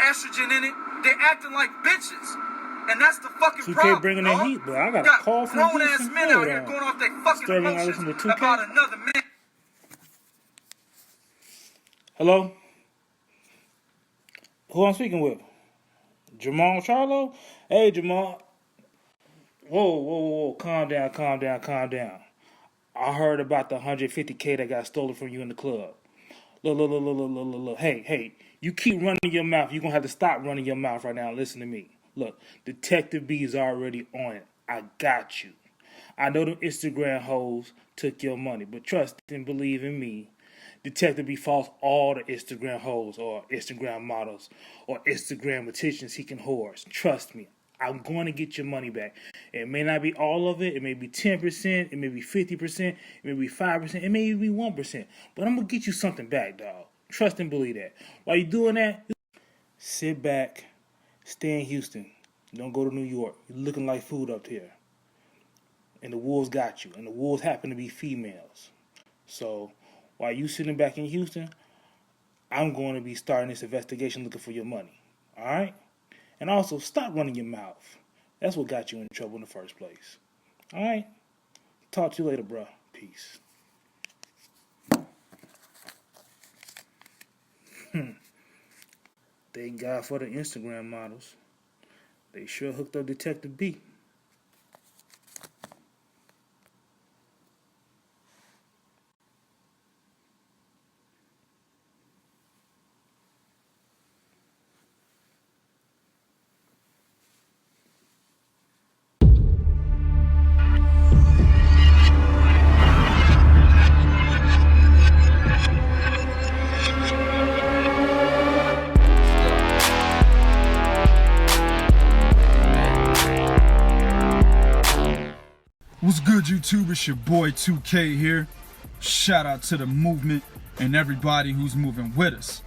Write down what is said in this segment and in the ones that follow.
estrogen in it. They're acting like bitches. And that's the fucking 2K problem. bringing that heat, but I got a call from grown ass men out here going off their fucking emotions about another man. Hello? Who I'm speaking with? Jermall Charlo? Hey, Jermall. Whoa. Calm down. I heard about the $150K that got stolen from you in the club. Look. Hey. You keep running your mouth. You're going to have to stop running your mouth right now and listen to me. Look, Detective B is already on it. I got you. I know them Instagram hoes took your money, but trust and believe in me. Detective B falls all the Instagram hoes or Instagram models or Instagram attentions he can horse. Trust me, I'm going to get your money back. It may not be all of it. It may be 10%. It may be 50%. It may be 5%. It may even be 1%. But I'm going to get you something back, dog. Trust and believe that. While you're doing that, sit back, stay in Houston. Don't go to New York. You're looking like food up here. And the wolves got you. And the wolves happen to be females. So while you sitting back in Houston, I'm going to be starting this investigation looking for your money. All right? And also, stop running your mouth. That's what got you in trouble in the first place. All right? Talk to you later, bro. Peace. Thank God for the Instagram models. They sure hooked up Detective B. What's good, YouTube? It's your boy 2K here. Shout out to the movement and everybody who's moving with us.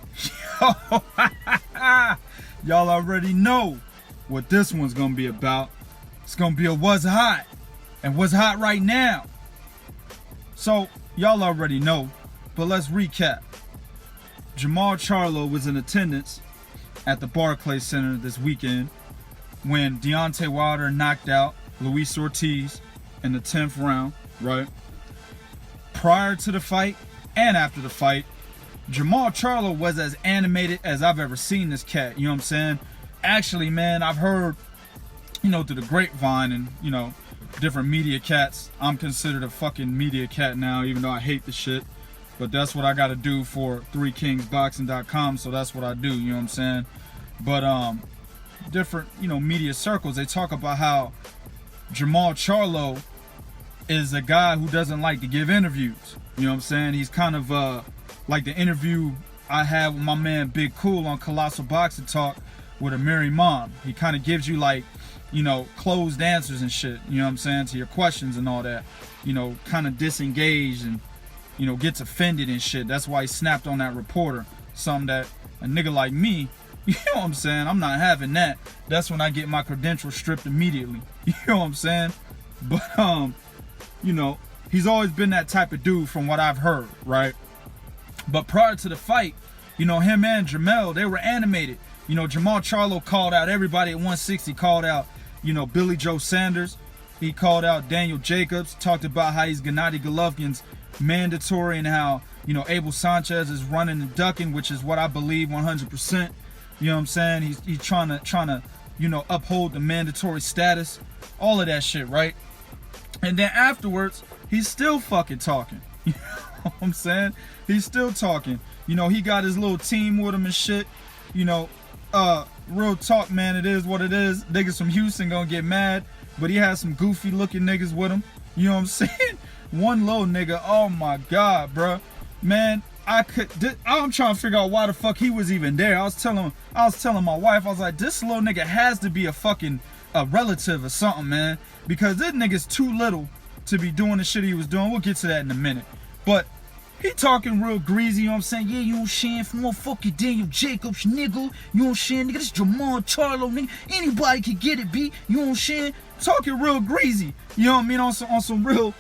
Y'all already know what this one's gonna be about. It's gonna be a what's hot and what's hot right now. So y'all already know, but let's recap. Jermall Charlo was in attendance at the Barclays Center this weekend when Deontay Wilder knocked out Luis Ortiz in the 10th round, right? Prior to the fight and after the fight, Jermall Charlo was as animated as I've ever seen this cat, you know what I'm saying? Actually, man, I've heard, through the grapevine and, different media cats, I'm considered a fucking media cat now, even though I hate the shit. But that's what I gotta do for 3kingsboxing.com, so that's what I do, you know what I'm saying? But, different, media circles, they talk about how Jermall Charlo is a guy who doesn't like to give interviews. You know what I'm saying? He's kind of like the interview I had with my man Big Cool on Colossal Boxing Talk with Amir Imam. He kind of gives you like, closed answers and shit, you know what I'm saying, to your questions and all that. Kind of disengaged and, gets offended and shit. That's why he snapped on that reporter. Something that a nigga like me, you know what I'm saying, I'm not having that. That's when I get my credentials stripped immediately. You know what I'm saying? But, he's always been that type of dude from what I've heard, right? But prior to the fight, him and Jermall, they were animated. Jermall Charlo called out everybody at 160, called out, Billy Joe Sanders. He called out Daniel Jacobs, talked about how he's Gennady Golovkin's mandatory and how, Abel Sanchez is running and ducking, which is what I believe 100%. You know what I'm saying? He's trying to, uphold the mandatory status. All of that shit, right? And then afterwards, he's still fucking talking. You know what I'm saying? He's still talking. He got his little team with him and shit. Real talk, man, it is what it is. Niggas from Houston gonna get mad, but he has some goofy looking niggas with him. You know what I'm saying? One little nigga, oh my God, bro. Man, I'm trying to figure out why the fuck he was even there. I was telling my wife, I was like, this little nigga has to be a relative or something, man, because this nigga's too little to be doing the shit he was doing. We'll get to that in a minute. But he talking real greasy, you know what I'm saying? Yeah, you know what I'm saying? For motherfucking Daniel Jacobs, nigga. You know what I'm saying? Nigga, this Jermall Charlo, nigga. Anybody can get it, B. You know what I'm saying? Talking real greasy. You know what I mean? On some real,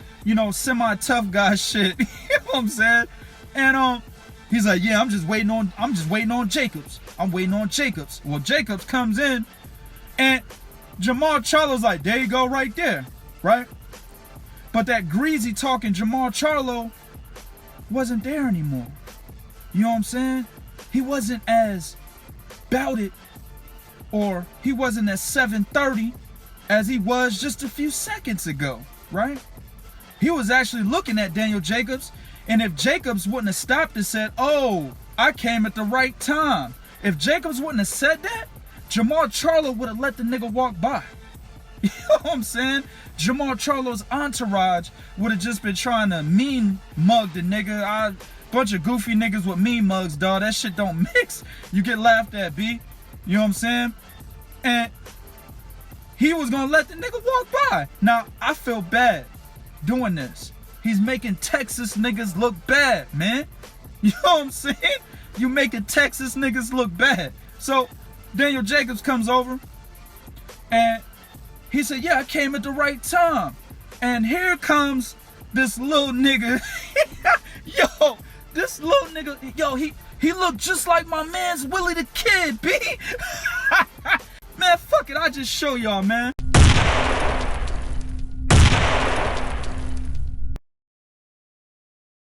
semi-tough guy shit. You know what I'm saying? And he's like, yeah, I'm just waiting on Jacobs. I'm waiting on Jacobs. Well, Jacobs comes in, and Jermall Charlo's like, there you go right there, right? But that greasy talking Jermall Charlo wasn't there anymore. You know what I'm saying? He wasn't as bouted, or he wasn't as 730 as he was just a few seconds ago, right? He was actually looking at Daniel Jacobs, and if Jacobs wouldn't have stopped and said, oh, I came at the right time. If Jacobs wouldn't have said that, Jermall Charlo would have let the nigga walk by. You know what I'm saying? Jermall Charlo's entourage would have just been trying to mean mug the nigga. Bunch of goofy niggas with mean mugs, dog. That shit don't mix. You get laughed at, B. You know what I'm saying? And he was gonna let the nigga walk by. Now, I feel bad doing this. He's making Texas niggas look bad, man. You know what I'm saying? You making Texas niggas look bad. So Daniel Jacobs comes over and he said, yeah, I came at the right time. And here comes this little nigga. Yo, this little nigga, yo, he looked just like my man's Willie the Kid, B. Man, fuck it, I just show y'all, man.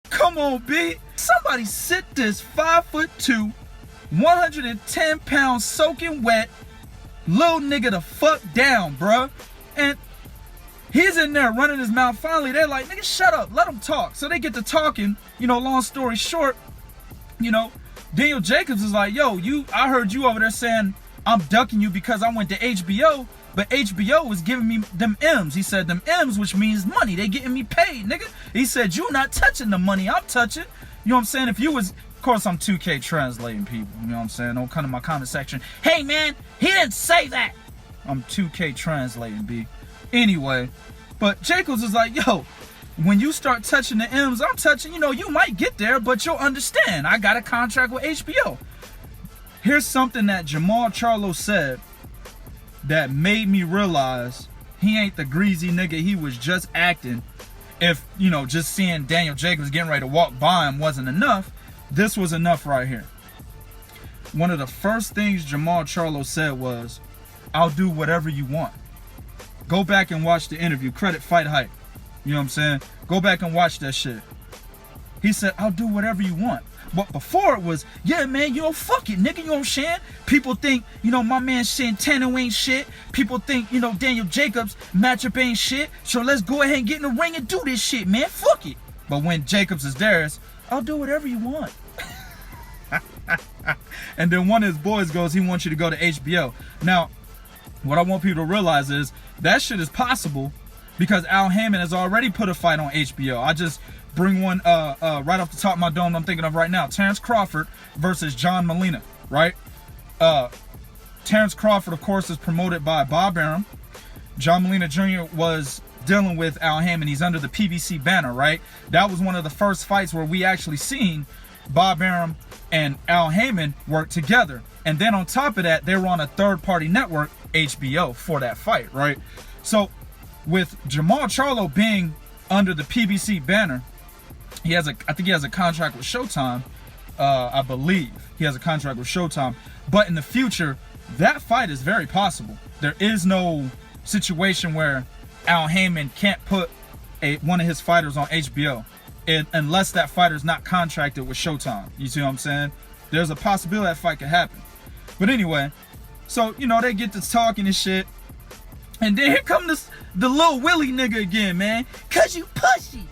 Come on, B. Somebody sit this 5'2", 110-pound soaking wet little nigga the fuck down, bruh. And he's in there running his mouth. Finally, they're like, nigga, shut up, let him talk. So they get to talking, you know, long story short, you know, Daniel Jacobs is like, yo, I heard you over there saying I'm ducking you because I went to HBO, but HBO was giving me them M's. He said them M's, which means money. They getting me paid, nigga. He said, you not touching the money I'm touching. You know what I'm saying? If you was, of course, I'm 2K translating people. You know what I'm saying? Don't come to my comment section. Hey, man, he didn't say that. I'm 2K translating, B. Anyway, but Jacobs is like, yo, when you start touching the M's, I'm touching, you know, you might get there, but you'll understand. I got a contract with HBO. Here's something that Jermall Charlo said that made me realize he ain't the greasy nigga he was just acting. If, you know, just seeing Daniel Jacobs getting ready to walk by him wasn't enough, this was enough right here. One of the first things Jermall Charlo said was, I'll do whatever you want. Go back and watch the interview. Credit Fight Hype. You know what I'm saying? Go back and watch that shit. He said, I'll do whatever you want. But before it was, yeah, man, you don't fuck it, nigga, you know what I'm saying? People think, you know, my man Santana ain't shit. People think, you know, Daniel Jacobs matchup ain't shit. So let's go ahead and get in the ring and do this shit, man. Fuck it. But when Jacobs is there, it's, I'll do whatever you want. And then one of his boys goes, he wants you to go to HBO. Now, what I want people to realize is that shit is possible because Al Hammond has already put a fight on HBO. I just bring one right off the top of my dome I'm thinking of right now. Terrence Crawford versus John Molina, right? Terrence Crawford, of course, is promoted by Bob Arum. John Molina Jr. was dealing with Al Hammond. He's under the PBC banner, right? That was one of the first fights where we actually seen Bob Arum and Al Hammond work together. And then on top of that, they were on a third-party network, HBO, for that fight, right? So with Jermall Charlo being under the PBC banner, I think he has a contract with Showtime. I believe he has a contract with Showtime. But in the future, that fight is very possible. There is no situation where Al Hammond can't put one of his fighters on HBO unless that fighter's not contracted with Showtime. You see what I'm saying? There's a possibility that fight could happen. But anyway, so, you know, they get to talking and shit. And then here comes the little Willie nigga again, man. Cause you pussy.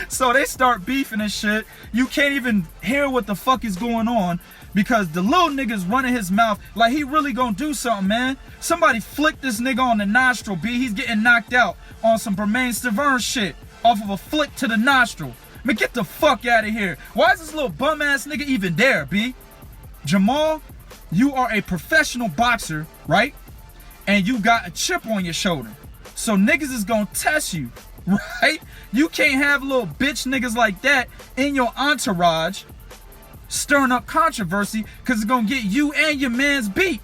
So they start beefing and shit. You can't even hear what the fuck is going on because the little nigga's running his mouth like he really gonna do something, man. Somebody flick this nigga on the nostril, B. He's getting knocked out on some Bermain Stavern shit off of a flick to the nostril. Man, get the fuck out of here. Why is this little bum ass nigga even there, B? Jermall, you are a professional boxer, right? And you got a chip on your shoulder. So niggas is gonna test you, right? You can't have little bitch niggas like that in your entourage stirring up controversy because it's gonna get you and your man's beat.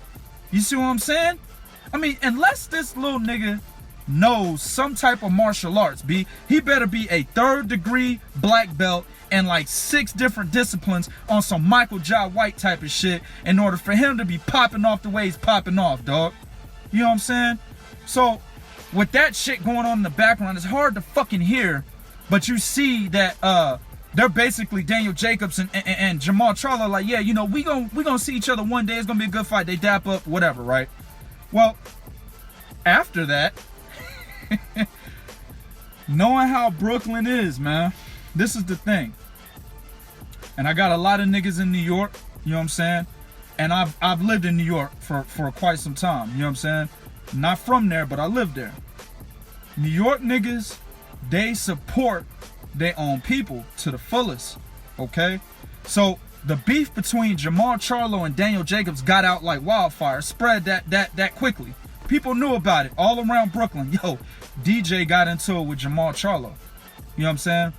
You see what I'm saying? I mean, unless this little nigga knows some type of martial arts, B, he better be a 3rd-degree black belt in like 6 different disciplines on some Michael Jai White type of shit in order for him to be popping off the way he's popping off, dog. You know what I'm saying? So with that shit going on in the background, it's hard to fucking hear, but you see that they're basically Daniel Jacobs and Jermall Charlo like, yeah, you know, we gonna see each other one day. It's gonna be a good fight. They dap up, whatever, right? Well, after that, knowing how Brooklyn is, man, this is the thing. And I got a lot of niggas in New York, you know what I'm saying? And I've lived in New York for quite some time, you know what I'm saying? Not from there, but I lived there. New York niggas, they support their own people to the fullest, okay? So the beef between Jermall Charlo and Daniel Jacobs got out like wildfire, spread that quickly. People knew about it all around Brooklyn. Yo, DJ got into it with Jermall Charlo. You know what I'm saying?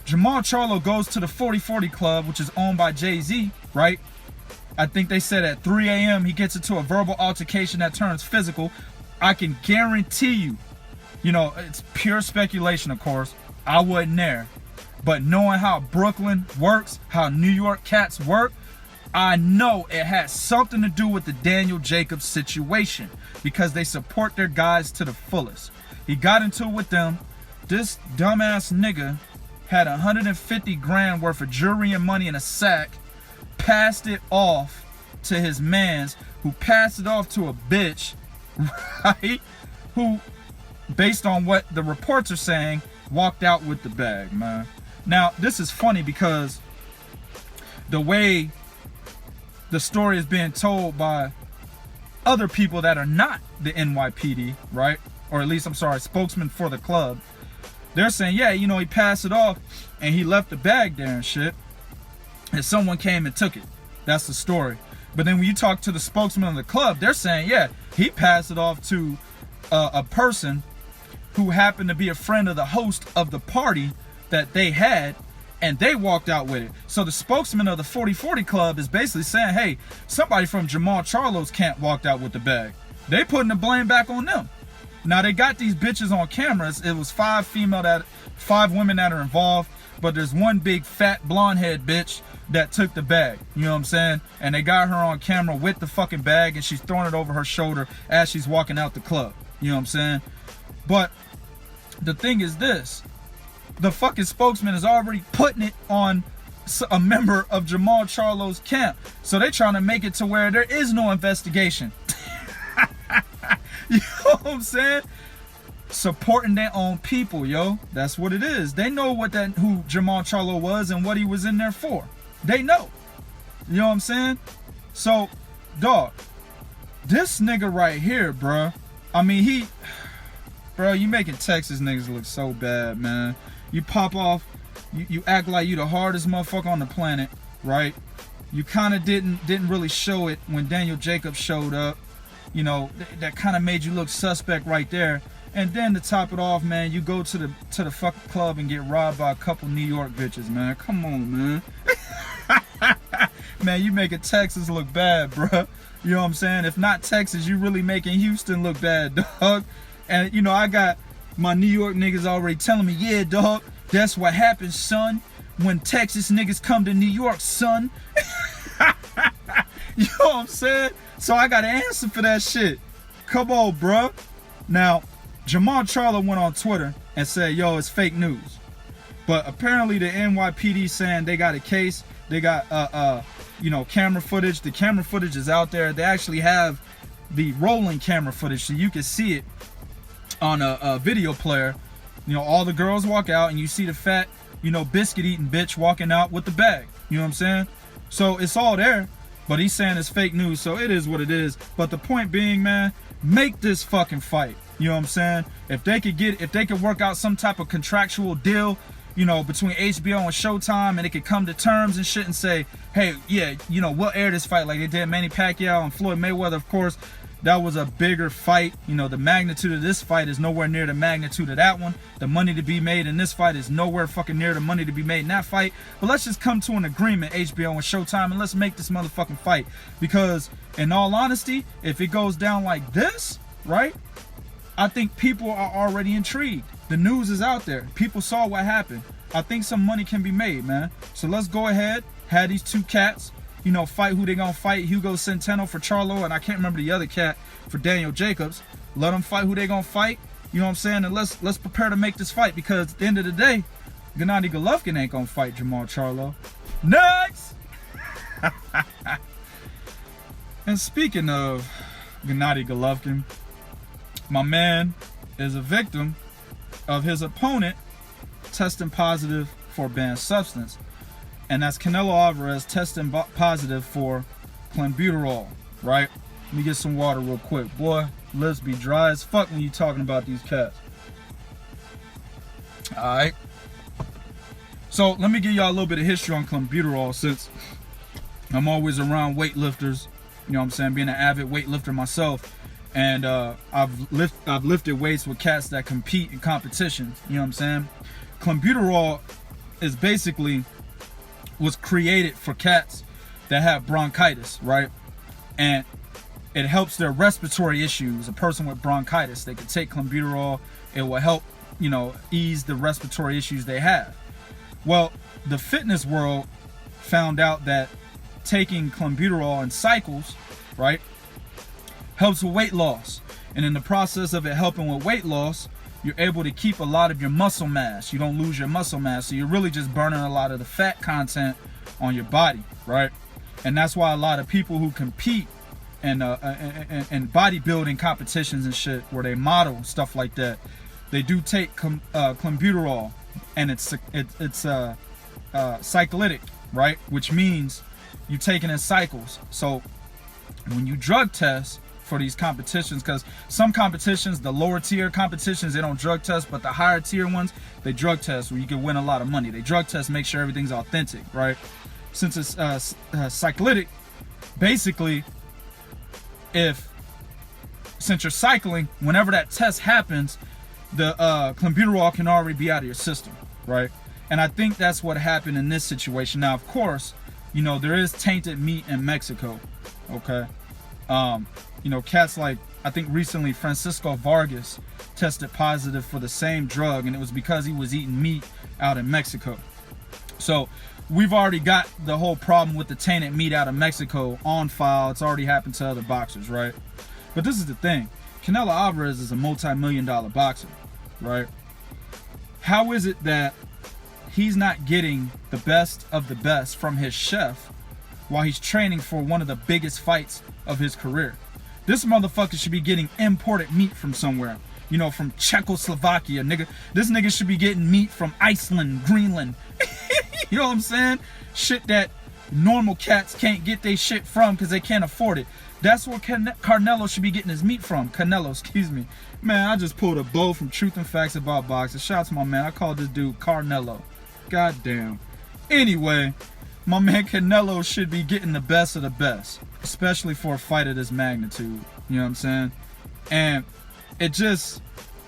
Jermall Charlo goes to the 4040 Club, which is owned by Jay-Z, right? I think they said at 3 a.m. he gets into a verbal altercation that turns physical. I can guarantee you, you know, it's pure speculation, of course. I wasn't there. But knowing how Brooklyn works, how New York cats work, I know it has something to do with the Daniel Jacobs situation because they support their guys to the fullest. He got into it with them. This dumbass nigga had 150 grand worth of jewelry and money in a sack, passed it off to his mans, who passed it off to a bitch, right? Who, based on what the reports are saying, walked out with the bag, man. Now, this is funny because the way the story is being told by other people that are not the NYPD, right? Or at least, I'm sorry, spokesman for the club. They're saying, yeah, you know, he passed it off and he left the bag there and shit. And someone came and took it. That's the story. But then when you talk to the spokesman of the club, they're saying, yeah, he passed it off to a person who happened to be a friend of the host of the party that they had, and they walked out with it. So the spokesman of the 4040 Club is basically saying, hey, somebody from Jermall Charlo's camp walked out with the bag. They putting the blame back on them. Now they got these bitches on cameras. It was 5 women that are involved, but there's one big fat blonde head bitch that took the bag. You know what I'm saying? And they got her on camera with the fucking bag, and she's throwing it over her shoulder as she's walking out the club. You know what I'm saying? But the thing is this. The fucking spokesman is already putting it on a member of Jermall Charlo's camp. So they're trying to make it to where there is no investigation. You know what I'm saying? Supporting their own people, yo. That's what it is. They know who Jermall Charlo was and what he was in there for. They know. You know what I'm saying? So, dog, this nigga right here, bruh. I mean, bro, you making Texas niggas look so bad, man. You pop off, you act like you the hardest motherfucker on the planet, right? You kind of didn't really show it when Daniel Jacobs showed up. You know, that kind of made you look suspect right there. And then to top it off, man, you go to the fucking club and get robbed by a couple New York bitches, man. Come on, man. Man, you making Texas look bad, bro. You know what I'm saying? If not Texas, you really making Houston look bad, dog. And, you know, I got my New York niggas already telling me, yeah, dog, that's what happens, son, when Texas niggas come to New York, son. You know what I'm saying? So I got an answer for that shit. Come on, bro. Now, Jermall Charlo went on Twitter and said, yo, it's fake news. But apparently the NYPD saying they got a case. They got, you know, camera footage. The camera footage is out there. They actually have the rolling camera footage so you can see it on a video player. You know, all the girls walk out and you see the fat, you know, biscuit eating bitch walking out with the bag. You know what I'm saying? So it's all there. But he's saying it's fake news, so it is what it is. But the point being, man, make this fucking fight. You know what I'm saying? If they could work out some type of contractual deal, you know, between HBO and Showtime, and it could come to terms and shit and say, hey, yeah, you know, we'll air this fight like they did Manny Pacquiao and Floyd Mayweather. Of course, that was a bigger fight. You know, the magnitude of this fight is nowhere near the magnitude of that one. The money to be made in this fight is nowhere fucking near the money to be made in that fight. But let's just come to an agreement, HBO and Showtime, and let's make this motherfucking fight. Because in all honesty, if it goes down like this, right, I think people are already intrigued. The news is out there. People saw what happened. I think some money can be made, man. So let's go ahead, have these two cats, you know, fight who they gonna fight. Hugo Centeno for Charlo, and I can't remember the other cat for Daniel Jacobs. Let them fight who they gonna fight. You know what I'm saying? And let's prepare to make this fight, because at the end of the day, Gennady Golovkin ain't gonna fight Jermall Charlo. Next! And speaking of Gennady Golovkin, my man is a victim of his opponent testing positive for a banned substance. And that's Canelo Alvarez testing positive for clenbuterol, right? Let me get some water real quick. Boy, lips be dry as fuck when you talking about these cats. Alright. So let me give y'all a little bit of history on clenbuterol, since I'm always around weightlifters. You know what I'm saying? Being an avid weightlifter myself. And I've lifted weights with cats that compete in competitions. You know what I'm saying? Clenbuterol is basically was created for cats that have bronchitis, right? And it helps their respiratory issues. A person with bronchitis, they can take clenbuterol. It will help, you know, ease the respiratory issues they have. Well, the fitness world found out that taking clenbuterol in cycles, right, helps with weight loss. And in the process of it helping with weight loss, you're able to keep a lot of your muscle mass. You don't lose your muscle mass. So you're really just burning a lot of the fat content on your body, right? And that's why a lot of people who compete in bodybuilding competitions and shit, where they model stuff like that, they do take clenbuterol, and it's cyclitic, right? Which means you take it in cycles. So when you drug test for these competitions, because some competitions, the lower tier competitions, they don't drug test, but the higher tier ones, they drug test, where you can win a lot of money. They drug test, make sure everything's authentic, right? Since it's cyclitic, basically, since you're cycling, whenever that test happens, the clenbuterol can already be out of your system, right? And I think that's what happened in this situation. Now, of course, you know, there is tainted meat in Mexico, okay? You know, cats like, I think recently Francisco Vargas tested positive for the same drug, and it was because he was eating meat out in Mexico. So we've already got the whole problem with the tainted meat out of Mexico on file. It's already happened to other boxers, right? But this is the thing. Canelo Alvarez is a multi-million-dollar boxer, right? How is it that he's not getting the best of the best from his chef while he's training for one of the biggest fights of his career? This motherfucker should be getting imported meat from somewhere. You know, from Czechoslovakia, nigga. This nigga should be getting meat from Iceland, Greenland. You know what I'm saying? Shit that normal cats can't get their shit from because they can't afford it. That's where Canelo should be getting his meat from. Canelo, excuse me. Man, I just pulled a bow from Truth and Facts About Boxing. Shout out to my man. I called this dude Carnelo. God damn. Anyway, my man Canelo should be getting the best of the best, especially for a fight of this magnitude. You know what I'm saying? And it just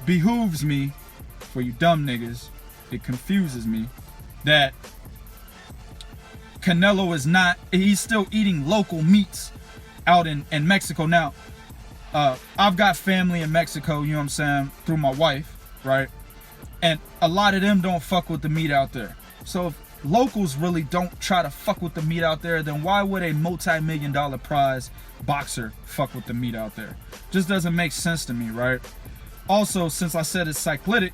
behooves me, for you dumb niggas, it confuses me, that Canelo is not, he's still eating local meats out in Mexico. Now, I've got family in Mexico, you know what I'm saying, through my wife, right? And a lot of them don't fuck with the meat out there. So if locals really don't try to fuck with the meat out there, then why would a multi-million-dollar prize boxer fuck with the meat out there? Just doesn't make sense to me, right? Also, since I said it's cyclitic,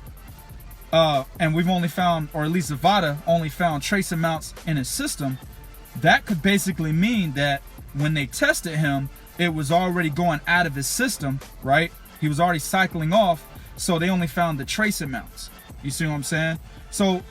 and we've only found, or at least Zavada only found trace amounts in his system, that could basically mean that when they tested him, it was already going out of his system, right? He was already cycling off, so they only found the trace amounts. You see what I'm saying? So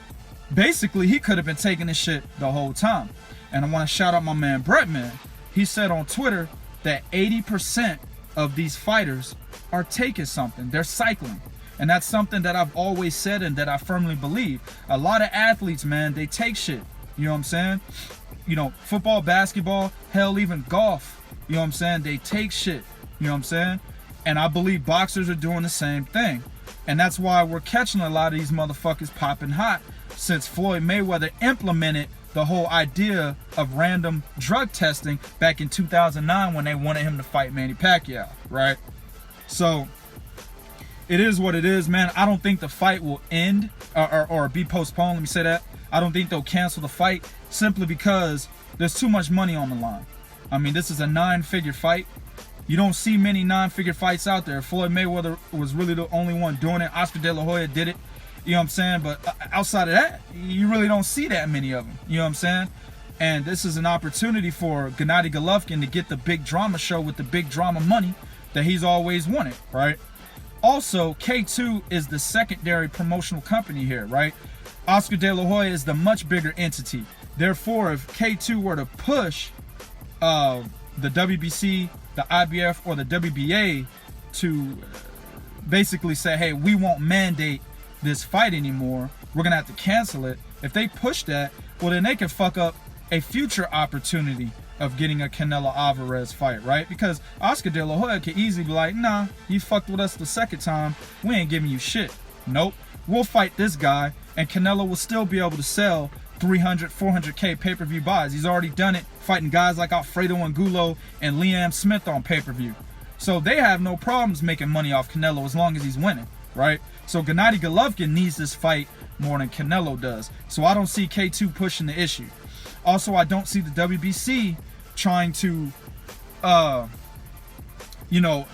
basically, he could have been taking this shit the whole time. And I want to shout out my man Bretman. He said on Twitter that 80% of these fighters are taking something. They're cycling. And that's something that I've always said and that I firmly believe. A lot of athletes, man, they take shit. You know what I'm saying? You know, football, basketball, hell, even golf. You know what I'm saying? They take shit. You know what I'm saying? And I believe boxers are doing the same thing. And that's why we're catching a lot of these motherfuckers popping hot, since Floyd Mayweather implemented the whole idea of random drug testing back in 2009 when they wanted him to fight Manny Pacquiao, right? So it is what it is, man. I don't think the fight will end or be postponed. Let me say that. I don't think they'll cancel the fight simply because there's too much money on the line. I mean, this is a 9-figure fight. You don't see many 9-figure fights out there. Floyd Mayweather was really the only one doing it. Oscar De La Hoya did it. You know what I'm saying? But outside of that, you really don't see that many of them. You know what I'm saying? And this is an opportunity for Gennady Golovkin to get the big drama show with the big drama money that he's always wanted, right? Also, K2 is the secondary promotional company here, right? Oscar De La Hoya is the much bigger entity. Therefore, if K2 were to push the WBC, the IBF, or the WBA to basically say, hey, we won't mandate this fight anymore, we're gonna have to cancel it. If they push that, well, then they can fuck up a future opportunity of getting a Canelo Alvarez fight, right? Because Oscar De La Hoya could easily be like, nah, you fucked with us the second time, we ain't giving you shit. Nope, we'll fight this guy, and Canelo will still be able to sell 300, 400K pay-per-view buys. He's already done it, fighting guys like Alfredo Angulo and Liam Smith on pay-per-view. So they have no problems making money off Canelo as long as he's winning, right? So Gennady Golovkin needs this fight more than Canelo does. So I don't see K2 pushing the issue. Also, I don't see the WBC trying to,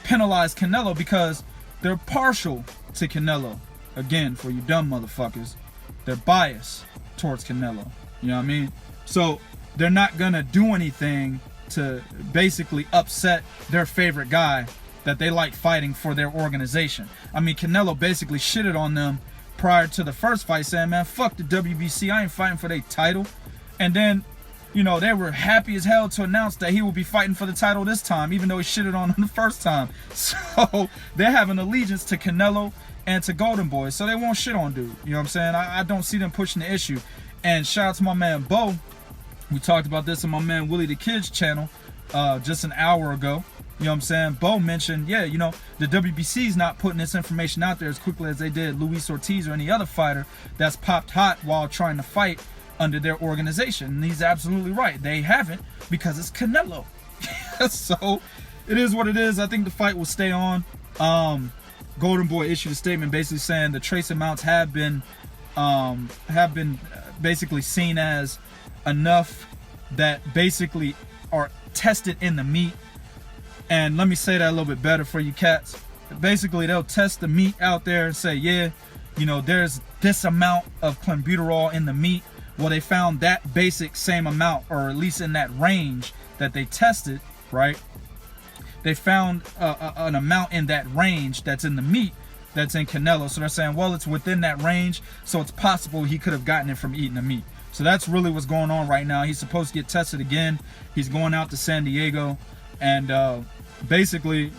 penalize Canelo because they're partial to Canelo. Again, for you dumb motherfuckers, they're biased towards Canelo. You know what I mean? So they're not gonna do anything to basically upset their favorite guy that they like fighting for their organization. I mean, Canelo basically shitted on them prior to the first fight, saying, man, fuck the WBC, I ain't fighting for their title. And then, you know, they were happy as hell to announce that he will be fighting for the title this time, even though he shitted on them the first time. So they have an allegiance to Canelo and to Golden Boy, so they won't shit on dude. You know what I'm saying? I don't see them pushing the issue. And shout out to my man Bo. We talked about this on my man Willie the Kid's channel just an hour ago. You know what I'm saying? Bo mentioned, yeah, you know, the WBC's not putting this information out there as quickly as they did Luis Ortiz or any other fighter that's popped hot while trying to fight under their organization. And he's absolutely right. They haven't, because it's Canelo. So it is what it is. I think the fight will stay on. Golden Boy issued a statement basically saying the trace amounts have been basically seen as enough that basically are tested in the meat. And let me say that a little bit better for you cats. Basically, they'll test the meat out there and say, yeah, you know, there's this amount of clenbuterol in the meat. Well, they found that basic same amount, or at least in that range that they tested, right? They found an amount in that range that's in the meat that's in Canelo. So they're saying, well, it's within that range, so it's possible he could have gotten it from eating the meat. So that's really what's going on right now. He's supposed to get tested again. He's going out to San Diego, and basically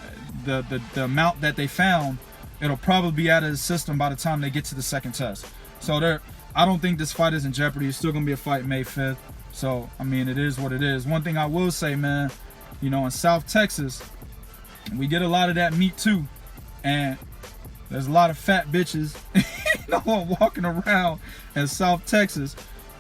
the amount that they found, it'll probably be out of the system by the time they get to the second test. So I don't think this fight is in jeopardy. It's still gonna be a fight May 5th. So I mean, it is what it is. One thing I will say, man, you know, in South Texas, we get a lot of that meat too, and there's a lot of fat bitches, you know, walking around in South Texas,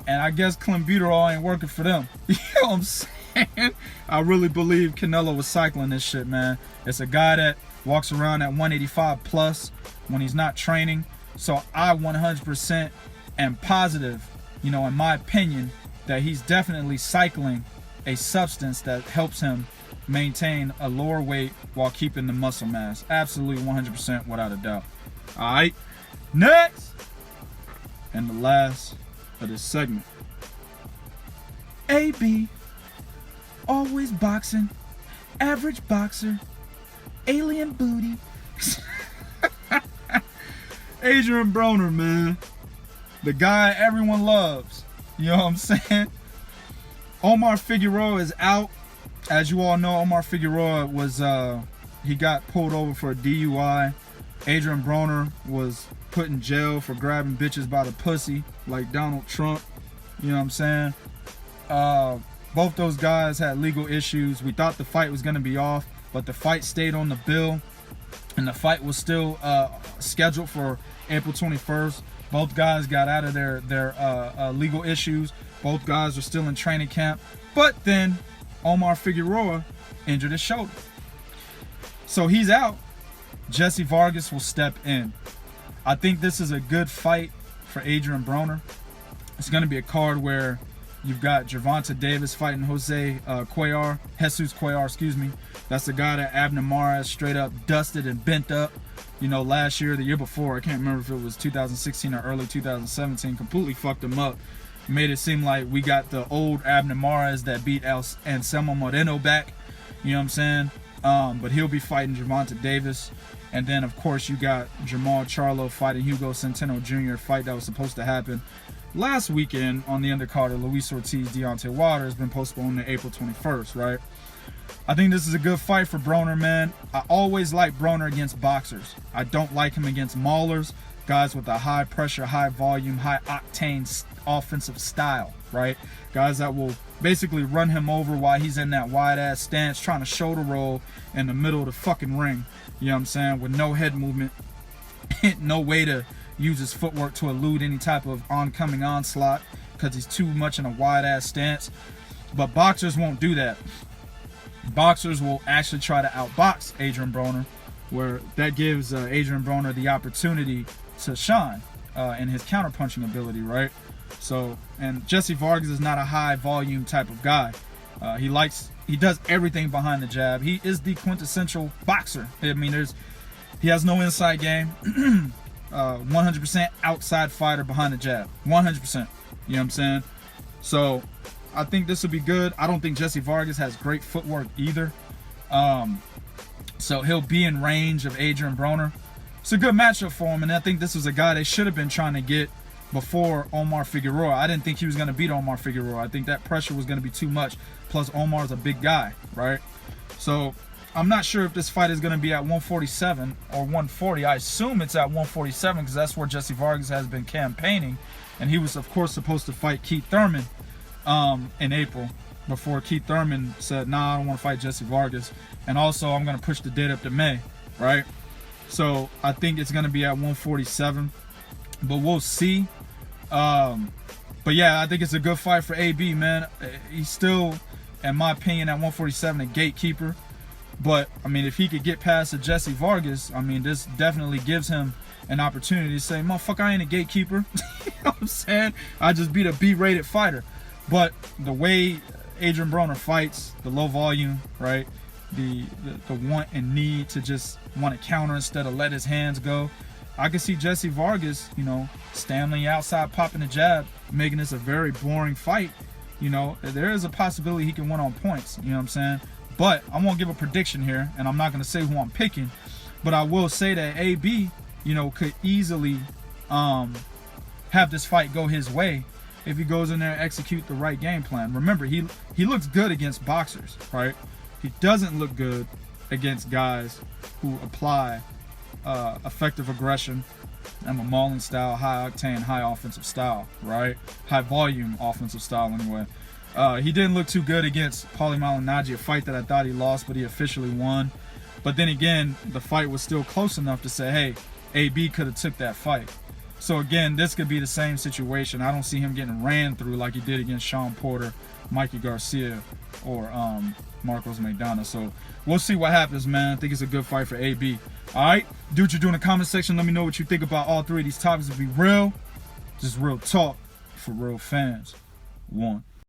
and I guess clenbuterol ain't working for them. You know what I'm saying? I really believe Canelo was cycling this shit, man. It's a guy that walks around at 185 plus when he's not training. So I 100% am positive, you know, in my opinion, that he's definitely cycling a substance that helps him maintain a lower weight while keeping the muscle mass. Absolutely 100% without a doubt. All right, next, and the last of this segment. AB, always boxing, average boxer, alien booty. Adrien Broner, man, the guy everyone loves. You know what I'm saying? Omar Figueroa is out. As you all know, Omar Figueroa was he got pulled over for a DUI. Adrien Broner was put in jail for grabbing bitches by the pussy like Donald Trump. You know what I'm saying? Both those guys had legal issues. We thought the fight was gonna be off, but the fight stayed on the bill, and the fight was still scheduled for April 21st. Both guys got out of their legal issues. Both guys are still in training camp, but then Omar Figueroa injured his shoulder, so he's out. Jessie Vargas will step in. I think this is a good fight for Adrien Broner. It's going to be a card where you've got Gervonta Davis fighting Jesus Cuellar, excuse me. That's the guy that Abner Mares straight up dusted and bent up, you know, last year, the year before. I can't remember if it was 2016 or early 2017. Completely fucked him up. Made it seem like we got the old Abner Mares that beat Anselmo Moreno back. You know what I'm saying? But he'll be fighting Gervonta Davis. And then, of course, you got Jermall Charlo fighting Hugo Centeno Jr., fight that was supposed to happen last weekend on the undercard of Luis Ortiz, Deontay Wilder, has been postponed to April 21st, right? I think this is a good fight for Broner, man. I always like Broner against boxers. I don't like him against maulers, guys with a high pressure, high volume, high octane offensive style, right? Guys that will basically run him over while he's in that wide ass stance trying to shoulder roll in the middle of the fucking ring. You know what I'm saying? With no head movement, no way to use his footwork to elude any type of oncoming onslaught because he's too much in a wide ass stance. But boxers won't do that. Boxers will actually try to outbox Adrien Broner, where that gives Adrien Broner the opportunity to shine in his counterpunching ability, right? So, and Jessie Vargas is not a high volume type of guy. He does everything behind the jab. He is the quintessential boxer. I mean, he has no inside game. 100% outside fighter behind the jab. 100%. You know what I'm saying? So I think this will be good. I don't think Jessie Vargas has great footwork either. So he'll be in range of Adrien Broner. It's a good matchup for him, and I think this was a guy they should have been trying to get before Omar Figueroa. I didn't think he was going to beat Omar Figueroa. I think that pressure was going to be too much. Plus, Omar's a big guy, right? So I'm not sure if this fight is going to be at 147 or 140. I assume it's at 147 because that's where Jessie Vargas has been campaigning. And he was, of course, supposed to fight Keith Thurman in April before Keith Thurman said, nah, I don't want to fight Jessie Vargas. And also, I'm going to push the date up to May, right? So I think it's going to be at 147. But we'll see. But yeah, I think it's a good fight for AB, man. He's still, in my opinion, at 147 a gatekeeper. But I mean, if he could get past the Jessie Vargas, I mean, this definitely gives him an opportunity to say, motherfucker, I ain't a gatekeeper. You know what I'm saying? I just beat a B-rated fighter. But the way Adrien Broner fights, the low volume, right? The want and need to just want to counter instead of let his hands go. I can see Jessie Vargas, you know, standing outside, popping a jab, making this a very boring fight. You know, there is a possibility he can win on points. You know what I'm saying? But I won't give a prediction here, and I'm not going to say who I'm picking. But I will say that AB, you know, could easily have this fight go his way if he goes in there and execute the right game plan. Remember, he looks good against boxers, right? He doesn't look good against guys who apply effective aggression and a mauling style, high octane, high offensive style, right? High volume offensive style anyway. He didn't look too good against Paulie Malignaggi, a fight that I thought he lost, but he officially won. But then again, the fight was still close enough to say, hey, AB could have took that fight. So again, this could be the same situation. I don't see him getting ran through like he did against Sean Porter, Mikey Garcia, or Marcos Maidana. So we'll see what happens, man. I think it's a good fight for AB. All right, do what you do in the comment section. Let me know what you think about all three of these topics. It'll be real, just real talk for real fans. One.